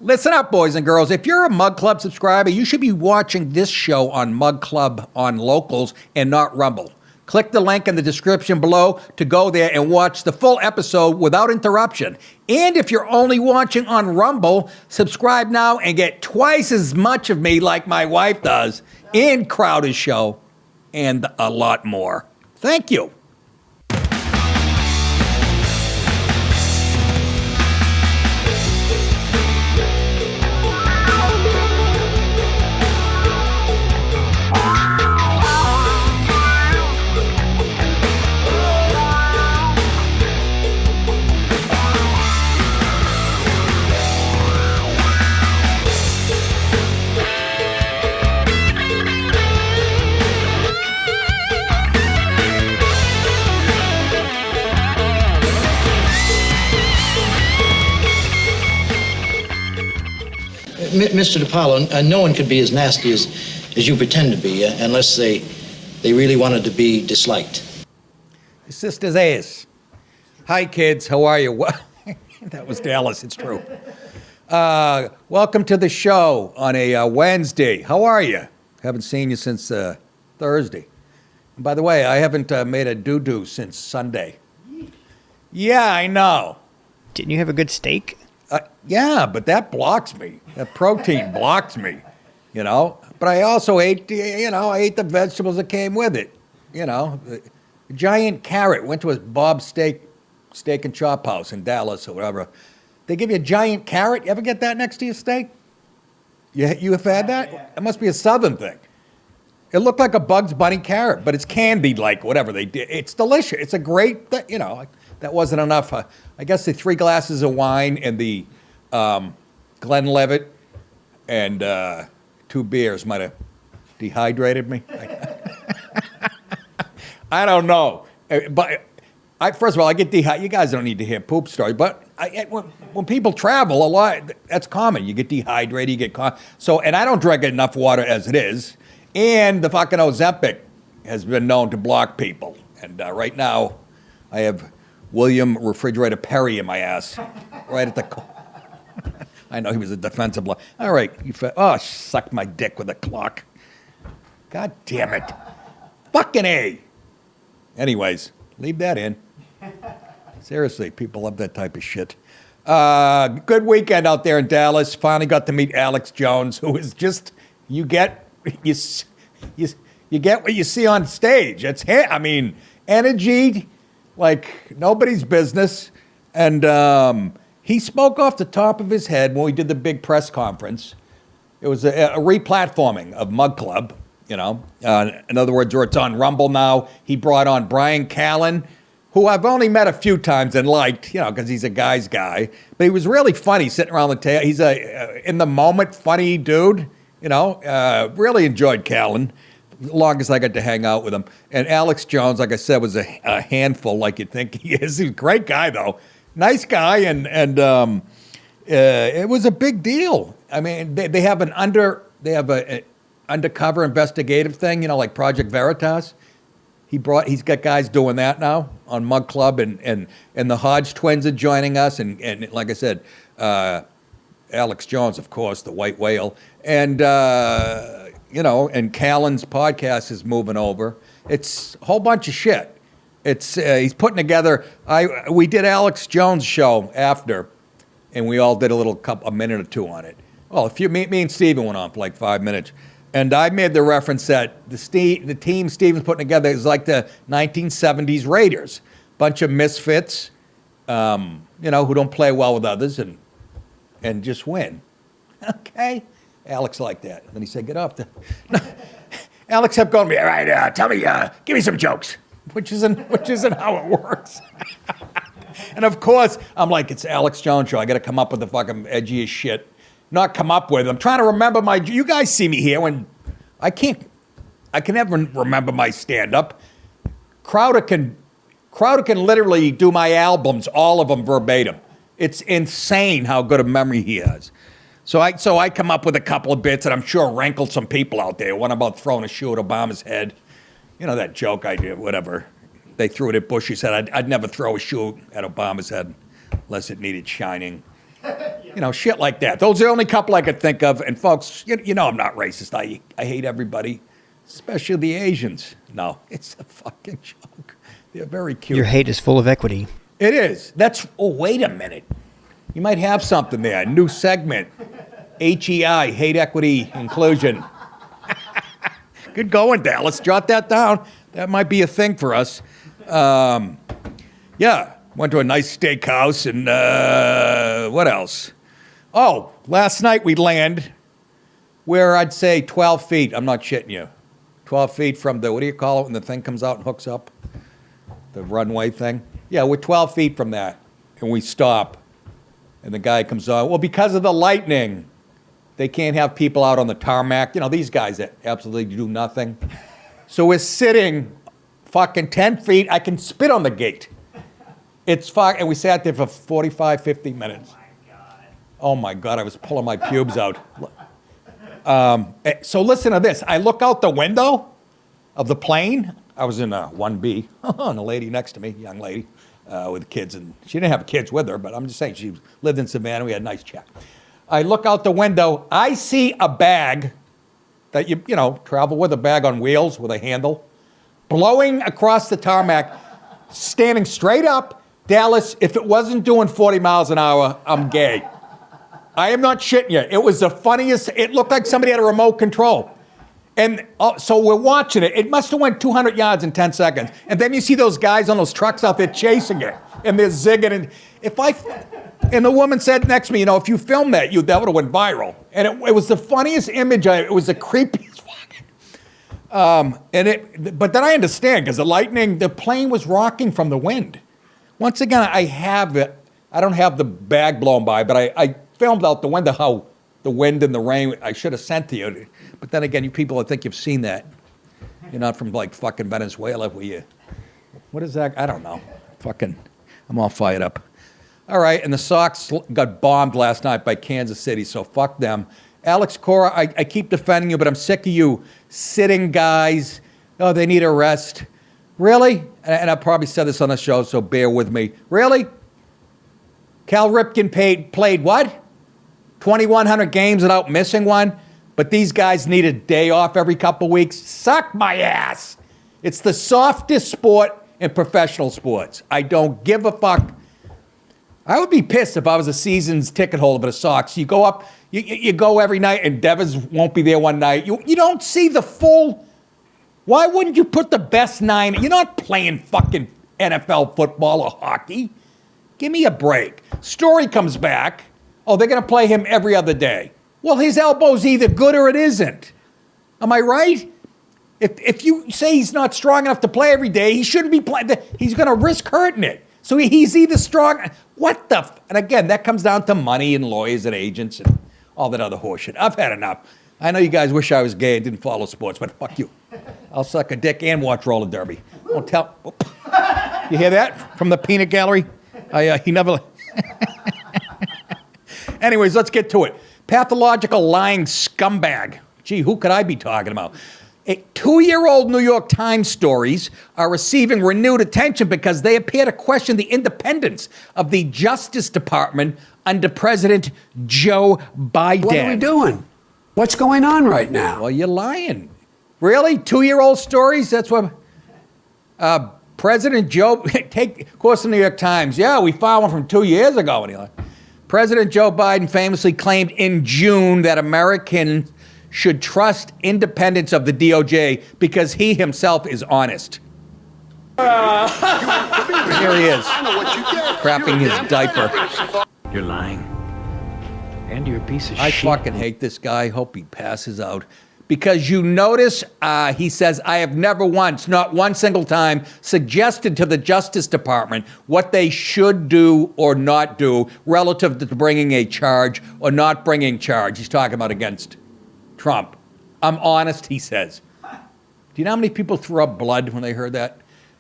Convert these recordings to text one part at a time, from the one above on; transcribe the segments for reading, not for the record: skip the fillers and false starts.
Listen up, boys and girls. If you're a Mug Club subscriber, you should be watching this show on Mug Club on Locals and not Rumble. Click the link in the description below to go there and watch the full episode without interruption. And if you're only watching on Rumble, subscribe now and get twice as much of me like my wife does in Crowder's show and a lot more. Thank you. Mr. DiPaolo, no one could be as nasty as you pretend to be unless they really wanted to be disliked. Sisters A's. Hi, kids. How are you? That was Dallas. It's true. Welcome to the show on a Wednesday. How are you? Haven't seen you since Thursday. And by the way, I haven't made a doo-doo since Sunday. Yeah, I know. Didn't you have a good steak? Yeah, but that blocks me. That protein blocks me, you know. But I also ate, I ate the vegetables that came with it, you know. A giant carrot. Went to a Bob's Steak and Chop House in Dallas or whatever. They give you a giant carrot. You ever get that next to your steak? You have had that? Yeah. It must be a Southern thing. It looked like a Bugs Bunny carrot, but it's candied like whatever they did. It's delicious. It's a great, that wasn't enough. I guess the 3 glasses of wine and the Glenlivet and 2 beers might have dehydrated me. I don't know. But first of all, I get dehydrated. You guys don't need to hear poop stories. But when people travel a lot, that's common. You get dehydrated. You get and I don't drink enough water as it is. And the fucking Ozempic has been known to block people. And right now, I have William Refrigerator Perry in my ass, right at the. I know he was a defensive block. All right, suck my dick with a clock. God damn it, fucking A. Anyways, leave that in. Seriously, people love that type of shit. Good weekend out there in Dallas. Finally got to meet Alex Jones, who is just you get what you see on stage. It's energy like nobody's business, and he spoke off the top of his head when we did the big press conference. It was a re-platforming of Mug Club, in other words, or it's on Rumble now. He brought on Bryan Callen, who I've only met a few times and liked, because he's a guy's guy. But he was really funny sitting around the table. He's a in the moment funny dude, really enjoyed Callen. The longest I got to hang out with him. And Alex Jones, like I said, was a handful like you'd think he is. He's a great guy, though. Nice guy, and it was a big deal. I mean, they have an undercover investigative thing, like Project Veritas. He's got guys doing that now on Mug Club, and the Hodge Twins are joining us, and like I said, Alex Jones, of course, the white whale, and and Callen's podcast is moving over. It's a whole bunch of shit. It's he's putting together. We did Alex Jones' show after, and we all did a minute or two on it. Well, me and Steven went on for like 5 minutes, and I made the reference that the team Steven's putting together is like the 1970s Raiders, bunch of misfits, who don't play well with others and just win. Okay. Alex liked that. And then he said, get off the... Alex kept going to me, all right, tell me, give me some jokes, which isn't how it works. And of course, I'm like, it's Alex Jones show. I got to come up with the fucking edgiest shit. Not come up with. I'm trying to remember you guys see me here when I can never remember my stand-up. Crowder can literally do my albums, all of them verbatim. It's insane how good a memory he has. So I come up with a couple of bits that I'm sure rankled some people out there. One about throwing a shoe at Obama's head. That joke I did, whatever. They threw it at Bush. He said, I'd never throw a shoe at Obama's head unless it needed shining. Shit like that. Those are the only couple I could think of. And folks, you know I'm not racist. I hate everybody, especially the Asians. No, it's a fucking joke. They're very cute. Your hate is full of equity. It is. Wait a minute. You might have something there. New segment. HEI, hate, equity, inclusion. Good going, Dallas. Jot that down. That might be a thing for us. Yeah, went to a nice steakhouse and what else? Oh, last night we land where I'd say 12 feet. I'm not shitting you. 12 feet from the, what do you call it when the thing comes out and hooks up? The runway thing? Yeah, we're 12 feet from that. And we stop. And the guy comes on. Well, because of the lightning, they can't have people out on the tarmac. These guys that absolutely do nothing. So we're sitting fucking 10 feet. I can spit on the gate. And we sat there for 45, 50 minutes. Oh my God, I was pulling my pubes out. So listen to this. I look out the window of the plane. I was in a 1B, and a lady next to me, young lady, with kids. And she didn't have kids with her, but I'm just saying she lived in Savannah. We had a nice chat. I look out the window. I see a bag that you travel with, a bag on wheels with a handle, blowing across the tarmac, standing straight up. Dallas, if it wasn't doing 40 miles an hour, I'm gay. I am not shitting you. It was the funniest. It looked like somebody had a remote control. And so we're watching it. It must have went 200 yards in 10 seconds. And then you see those guys on those trucks out there chasing it. And they're zigging. And the woman said next to me, if you filmed that, that would have went viral. And it was the funniest image. It was the creepiest fucking. But then I understand, because the plane was rocking from the wind. Once again, I don't have the bag blown by, but I filmed out the window how the wind and the rain, I should have sent to you. But then again, you people, I think you've seen that. You're not from like fucking Venezuela, were you? What is that? I don't know. I'm all fired up. All right, and the Sox got bombed last night by Kansas City, so fuck them. Alex Cora, I keep defending you, but I'm sick of you sitting guys. Oh, they need a rest. Really? And I probably said this on the show, so bear with me. Really? Cal Ripken played what? 2,100 games without missing one? But these guys need a day off every couple weeks? Suck my ass. It's the softest sport in professional sports. I don't give a fuck. I would be pissed if I was a season's ticket holder for the Sox. You go up, you go every night, and Devers won't be there one night. You don't see the full. Why wouldn't you put the best nine? You're not playing fucking NFL football or hockey. Give me a break. Story comes back. Oh, they're going to play him every other day. Well, his elbow's either good or it isn't. Am I right? If you say he's not strong enough to play every day, he shouldn't be playing. He's going to risk hurting it. So he's either strong. What the? And again, that comes down to money and lawyers and agents and all that other horseshit. I've had enough. I know you guys wish I was gay and didn't follow sports, but fuck you. I'll suck a dick and watch roller derby. Don't tell. You hear that from the peanut gallery? He never. Anyways, let's get to it. Pathological lying scumbag. Gee, who could I be talking about? 2-year-old New York Times stories are receiving renewed attention because they appear to question the independence of the Justice Department under President Joe Biden. What are we doing? What's going on right now? Well, you're lying. Really? 2-year-old stories? That's what President Joe, of course, the New York Times. Yeah, we filed one from 2 years ago. And President Joe Biden famously claimed in June that Americans should trust independence of the DOJ because he himself is honest. Here he is, crapping his diaper. You're lying. And you're a piece of shit. I fucking hate this guy. Hope he passes out. Because you notice, he says, I have never once, not one single time, suggested to the Justice Department what they should do or not do relative to bringing a charge or not bringing charge. He's talking about against Trump. I'm honest, he says. Do you know how many people threw up blood when they heard that?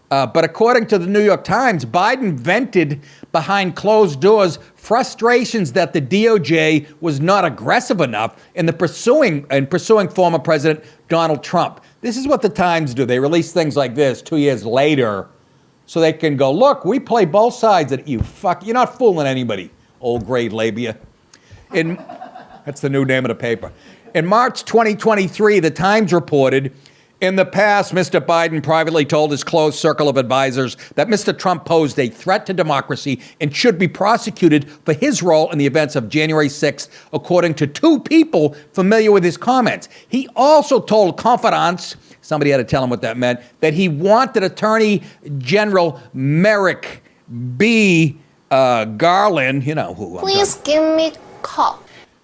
But according to the New York Times, Biden vented behind closed doors frustrations that the DOJ was not aggressive enough in pursuing former President Donald Trump. This is what the Times do. They release things like this 2 years later so they can go, look, we play both sides of you. Fuck, you're not fooling anybody. old grade labia. That's the new name of the paper. In March 2023, the Times reported, in the past, Mr. Biden privately told his close circle of advisors that Mr. Trump posed a threat to democracy and should be prosecuted for his role in the events of January 6th, according to two people familiar with his comments. He also told confidants, somebody had to tell him what that meant, that he wanted Attorney General Merrick B. Garland, you know who. Please give me call.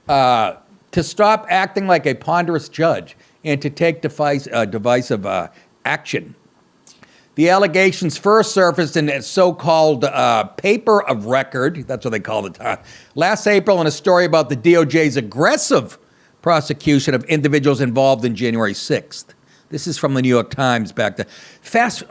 To stop acting like a ponderous judge and to take divisive action. The allegations first surfaced in a so-called paper of record, that's what they call it, last April in a story about the DOJ's aggressive prosecution of individuals involved in January 6th. This is from the New York Times back then. Fast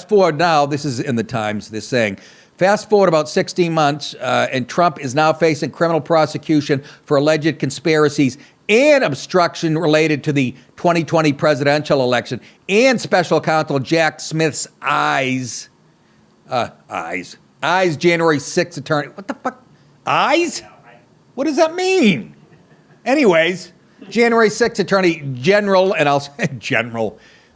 forward now, this is in the Times, they're saying, fast forward about 16 months, and Trump is now facing criminal prosecution for alleged conspiracies and obstruction related to the 2020 presidential election, and special counsel Jack Smith's eyes January 6th attorney. What the fuck? Eyes? What does that mean? Anyways, January 6th attorney general, and I'll say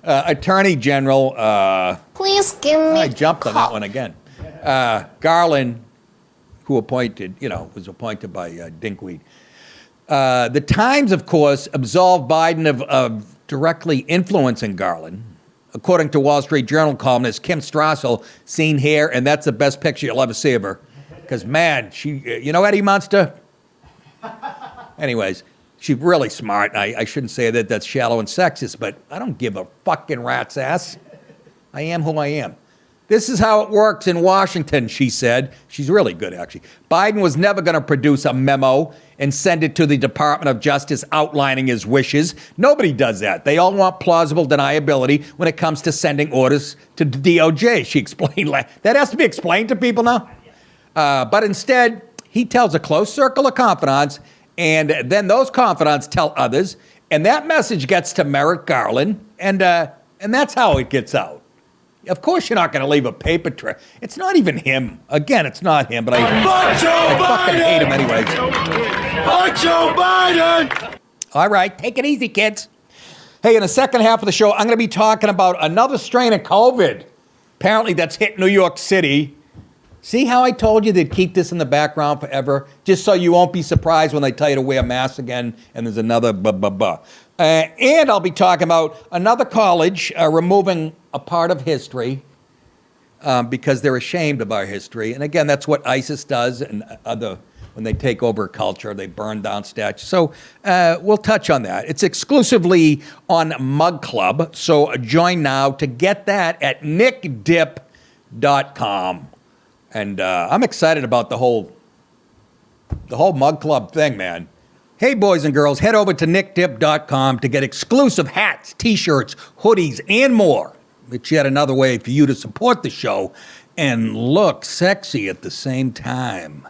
attorney general. Please give me I jumped on that one again. Garland, who was appointed by Dinkweed. The Times, of course, absolved Biden of directly influencing Garland. According to Wall Street Journal columnist Kim Strassel, seen here, and that's the best picture you'll ever see of her. Because, man, you know Eddie Munster? Anyways, she's really smart. I shouldn't say that that's shallow and sexist, but I don't give a fucking rat's ass. I am who I am. This is how it works in Washington, she said. She's really good, actually. Biden was never going to produce a memo and send it to the Department of Justice outlining his wishes. Nobody does that. They all want plausible deniability when it comes to sending orders to the DOJ, she explained. That has to be explained to people now? But instead, he tells a close circle of confidants, and then those confidants tell others, and that message gets to Merrick Garland, and that's how it gets out. Of course you're not going to leave a paper trail. It's not even him. Again, it's not him, but I fucking hate him anyways. Joe Biden! All right, take it easy, kids. Hey, in the second half of the show, I'm going to be talking about another strain of COVID. Apparently that's hit New York City. See how I told you they'd keep this in the background forever? Just so you won't be surprised when they tell you to wear masks again and there's another and I'll be talking about another college removing a part of history because they're ashamed of our history. And again, that's what ISIS does and when they take over a culture, they burn down statues. So we'll touch on that. It's exclusively on Mug Club. So join now to get that at nickdip.com. And I'm excited about the whole Mug Club thing, man. Hey, boys and girls, head over to nickdip.com to get exclusive hats, T-shirts, hoodies, and more. It's yet another way for you to support the show and look sexy at the same time.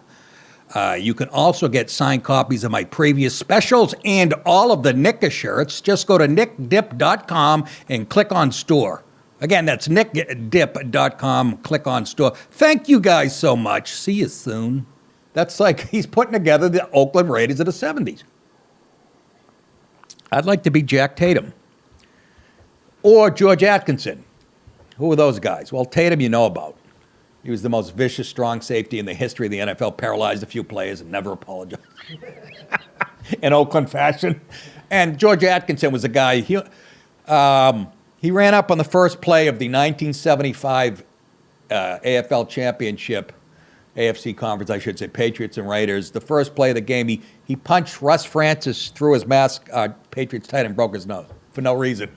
You can also get signed copies of my previous specials and all of the Nicka shirts. Just go to nickdip.com and click on store. Again, that's nickdip.com, click on store. Thank you guys so much. See you soon. That's like he's putting together the Oakland Raiders of the 70s. I'd like to be Jack Tatum or George Atkinson. Who are those guys? Well, Tatum you know about. He was the most vicious, strong safety in the history of the NFL, paralyzed a few players and never apologized in Oakland fashion. And George Atkinson was a guy, he ran up on the first play of the 1975 AFL championship, AFC conference, I should say, Patriots and Raiders. The first play of the game, he punched Russ Francis through his mask, Patriots tight, and broke his nose for no reason.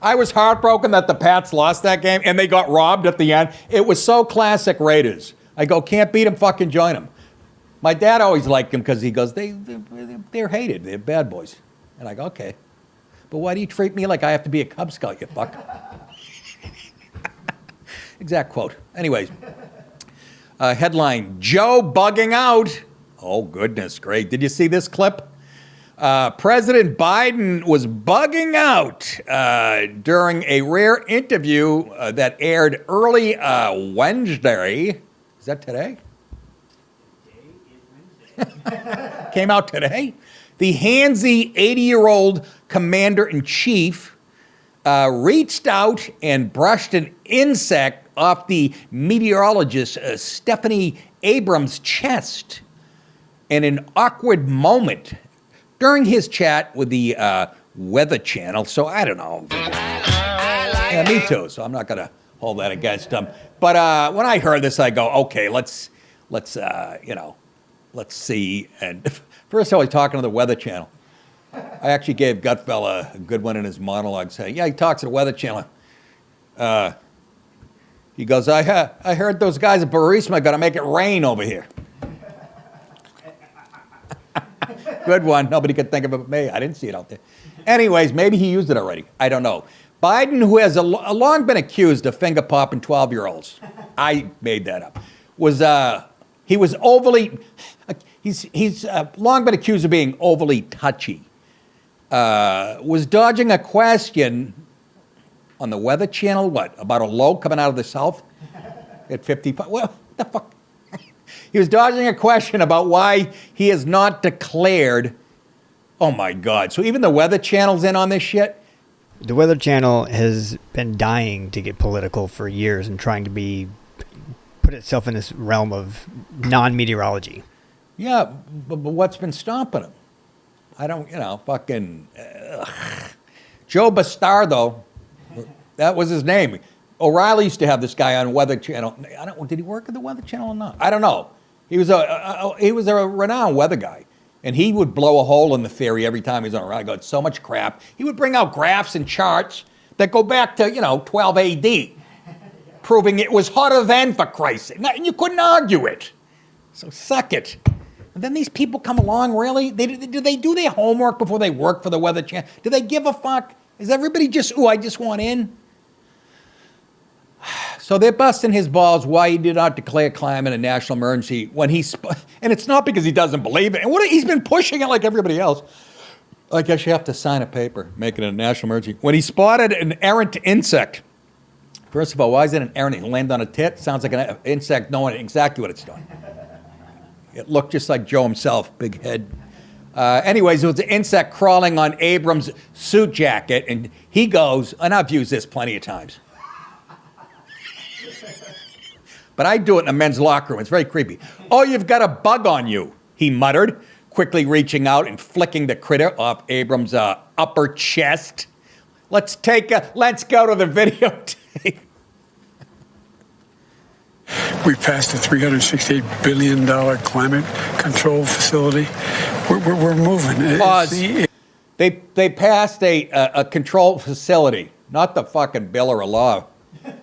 I was heartbroken that the Pats lost that game, and they got robbed at the end. It was so classic Raiders. I go, can't beat them, fucking join them. My dad always liked them because he goes, they're hated. They're bad boys. And I go, okay. But why do you treat me like I have to be a Cub Scout, you fuck? Exact quote. Anyways, headline, Joe bugging out. Oh, goodness, great. Did you see this clip? President Biden was bugging out during a rare interview that aired early Wednesday. Is that today? Came out today. The handsy 80-year-old commander-in-chief reached out and brushed an insect off the meteorologist Stephanie Abrams' chest in an awkward moment during his chat with the Weather Channel. So I don't know. Yeah, me too. So I'm not going to hold that against him. But when I heard this, I go, okay, let's see. And first, I was talking to the Weather Channel. I actually gave Gutfella a good one in his monologue, saying, "Yeah, he talks to the Weather Channel." He goes, "I heard those guys at Burisma are going to make it rain over here." Good one. Nobody could think of it but me. I didn't see it out there. Anyways, maybe he used it already. I don't know. Biden, who has long been accused of finger popping 12-year-olds, I made that up, he was overly. He's long been accused of being overly touchy. Was dodging a question on the Weather Channel, about a low coming out of the South at 55? Well, what the fuck? He was dodging a question about why he has not declared. Oh, my God. So even the Weather Channel's in on this shit? The Weather Channel has been dying to get political for years and trying to put itself in this realm of non-meteorology. Yeah, but what's been stopping him? I don't, fucking... Joe Bastardo, that was his name. O'Reilly used to have this guy on Weather Channel. Did he work at the Weather Channel or not? I don't know. He was a renowned weather guy. And he would blow a hole in the theory every time he was on O'Reilly. Got so much crap. He would bring out graphs and charts that go back to, 12 AD, proving it was hotter then, for Christ's sake. And you couldn't argue it. So suck it. And then these people come along, really? Do they do their homework before they work for the Weather Channel? Do they give a fuck? Is everybody just, I just want in? So they're busting his balls why he did not declare climate a national emergency when and it's not because he doesn't believe it. And he's been pushing it like everybody else. I guess you have to sign a paper making it a national emergency. When he spotted an errant insect, first of all, why is it an errant? It landed on a tit? Sounds like an insect knowing exactly what it's doing. It looked just like Joe himself, big head. Anyways, it was an insect crawling on Abrams' suit jacket, and he goes, and I've used this plenty of times. But I do it in a men's locker room. It's very creepy. "Oh, you've got a bug on you," he muttered, quickly reaching out and flicking the critter off Abrams' upper chest. Let's go to the videotape. We passed a $368 billion climate control facility. We're moving. Pause. They passed a control facility, not the fucking bill or a law.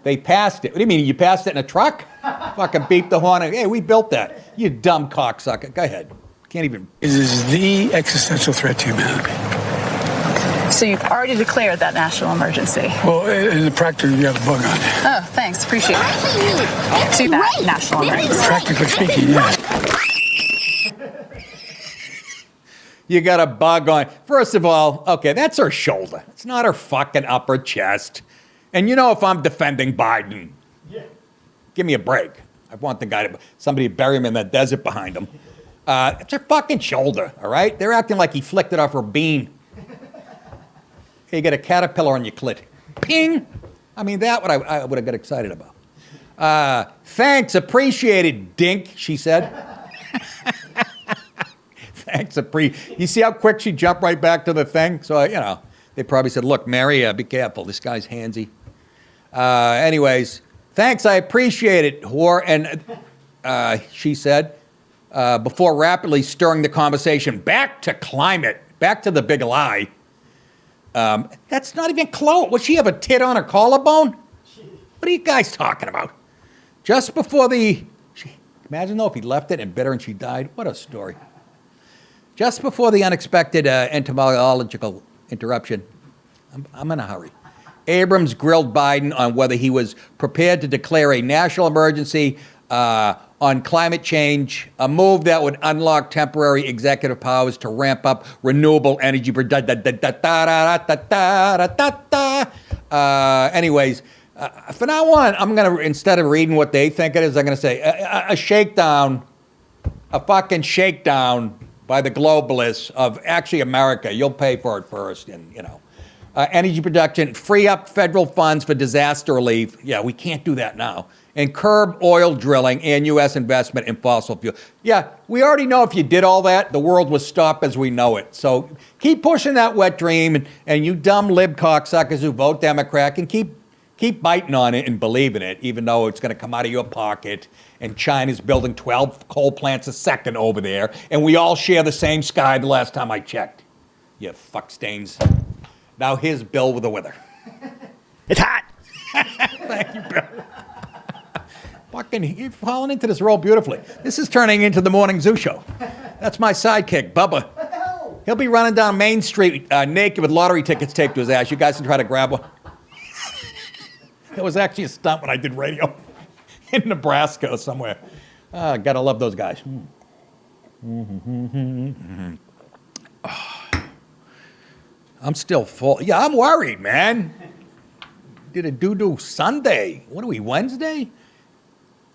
They passed it. What do you mean? You passed it in a truck? Fucking beep the horn. Hey, we built that. You dumb cocksucker. Go ahead. Can't even. It is the existential threat to humanity. So you've already declared that national emergency? Well, in the practice, you have a bug on it. Oh, thanks. Appreciate it. See that national emergency? Practically speaking, yes. You got a bug on. First of all, okay, that's her shoulder. It's not her fucking upper chest. And if I'm defending Biden, give me a break. I want somebody to bury him in that desert behind him. It's her fucking shoulder, all right? They're acting like he flicked it off her bean. Hey, you got a caterpillar on your clit. Ping! I mean, that what I would have got excited about. Thanks, appreciated, dink, she said. Thanks, you see how quick she jumped right back to the thing? So, they probably said, "Look, Mary, be careful. This guy's handsy." Anyways, thanks, I appreciate it, whore. And she said, before rapidly stirring the conversation back to climate, back to the big lie. That's not even close. Would she have a tit on her collarbone? What are you guys talking about? Just before imagine though if he left it and bit her and she died. What a story. Just before the unexpected entomological interruption, I'm in a hurry. Abrams grilled Biden on whether he was prepared to declare a national emergency on climate change, a move that would unlock temporary executive powers to ramp up renewable energy. Anyways, For now on, I'm going to, instead of reading what they think it is, I'm going to say a shakedown, a fucking shakedown by the globalists of actually America. You'll pay for it first. And, you know, energy production, free up federal funds for disaster relief. Yeah, we can't do that now. And curb oil drilling and U.S. investment in fossil fuel. Yeah, we already know if you did all that, the world would stop as we know it. So keep pushing that wet dream, and you dumb lib cocksuckers who vote Democrat can keep biting on it and believing it, even though it's going to come out of your pocket. And China's building 12 coal plants a second over there, and we all share the same sky the last time I checked. You fuck stains. Now here's Bill with the weather. It's hot. Thank you, Bill. Fucking, you're falling into this role beautifully. This is turning into the Morning Zoo Show. That's my sidekick, Bubba. He'll be running down Main Street naked with lottery tickets taped to his ass. You guys can try to grab one. It was actually a stunt when I did radio in Nebraska or somewhere. Gotta love those guys. I'm still full. Yeah, I'm worried, man. Did a doo-doo Sunday. What are we, Wednesday?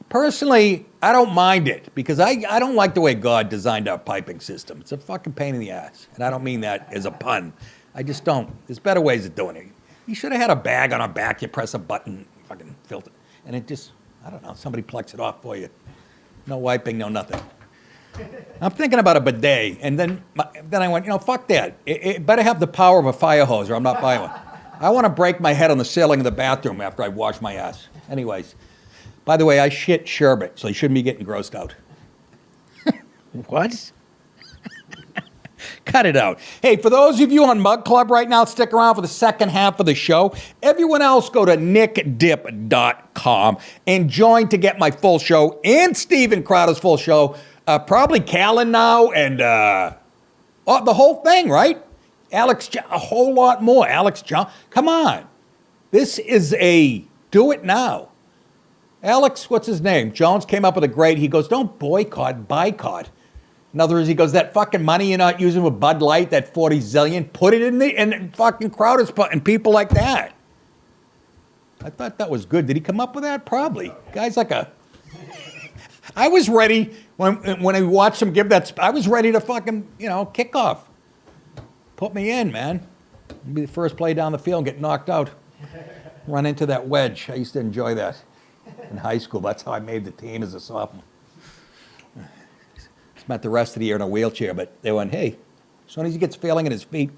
Personally, I don't mind it because I don't like the way God designed our piping system. It's a fucking pain in the ass. And I don't mean that as a pun. I just don't. There's better ways of doing it. You should have had a bag on our back. You press a button, fucking filter. And it just, I don't know, somebody plucks it off for you. No wiping, no nothing. I'm thinking about a bidet. And then I went, you know, fuck that. It better have the power of a fire hose or I'm not buying one. I want to break my head on the ceiling of the bathroom after I wash my ass. Anyways. By the way, I shit sherbet, so you shouldn't be getting grossed out. What? Cut it out. Hey, for those of you on Mug Club right now, stick around for the second half of the show. Everyone else, go to nickdip.com and join to get my full show and Steven Crowder's full show. Probably Callen now and the whole thing, right? Alex, a whole lot more. Alex John, come on. This is a do it now. Alex, what's his name? Jones came up with a great, he goes, don't boycott, boycott. In other words, he goes, that fucking money you're not using with Bud Light, that 40 zillion, put it in fucking Crowder's and people like that. I thought that was good. Did he come up with that? Probably. Guy's like a, I was ready, when I watched him give that, I was ready to fucking, you know, kick off. Put me in, man. I'd be the first play down the field and get knocked out. Run into that wedge. I used to enjoy that. In high school, that's how I made the team as a sophomore. Spent the rest of the year in a wheelchair, but they went, hey, as soon as he gets feeling in his feet,